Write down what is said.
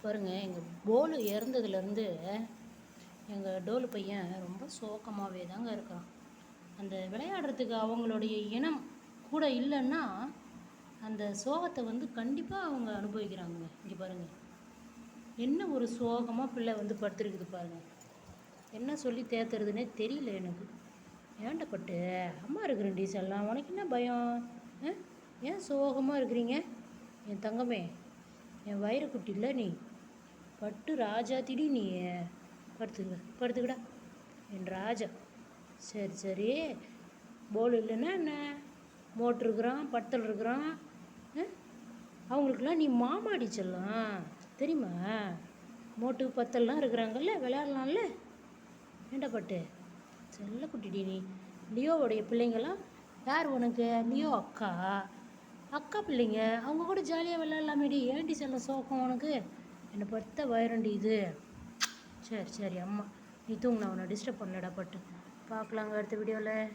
பாருங்கள், எங்கள் போலு இறந்ததுலேருந்து எங்கள் டோலு பையன் ரொம்ப சோகமாகவே தாங்க இருக்கிறான். அந்த விளையாடுறதுக்கு அவங்களுடைய இனம் கூட இல்லைன்னா அந்த சோகத்தை கண்டிப்பாக அவங்க அனுபவிக்கிறாங்க. இங்கே பாருங்கள், என்ன ஒரு சோகமாக பிள்ளை படுத்துருக்குது பாருங்கள். என்ன சொல்லி தேத்துறதுனே தெரியல எனக்கு. ஏன்டா பட்டு அம்மா இருக்கிறேன் செல்லம், உனக்கு என்ன பயம்? ஏன் சோகமாக இருக்கிறீங்க? என் தங்கமே, என் வயிறு குட்டி இல்லை நீ, பட்டு ராஜா திடி நீ. படுத்துக்கடா என் ராஜா. சரி சரி, போல் இல்லைன்னா என்ன, மோட்ரு இருக்கிறான், பட்டல் இருக்கிறான். அவங்களுக்கெல்லாம் நீ மாமாடி செல்லம், தெரியுமா? மோட்டு பத்தல்லாம் இருக்கிறாங்கல்ல, விளையாடலாம்ல. ஏண்டா பட்டு செல்ல குட்டிடி நீ. லியோவுடைய பிள்ளைங்களாம் யார் உனக்கு? லியோ அக்கா பிள்ளைங்க, அவங்க கூட ஜாலியாக விளையாடலாமேடி. ஏன்டி செல்ல சோகம் உனக்கு? என்னை படுத்த வயிறண்டி இது. சரி சரி அம்மா, நீ தூங்கினா உன்னை டிஸ்டர்ப் பண்ணலடா பட்டு. பார்க்கலாங்க அடுத்த வீடியோவில்.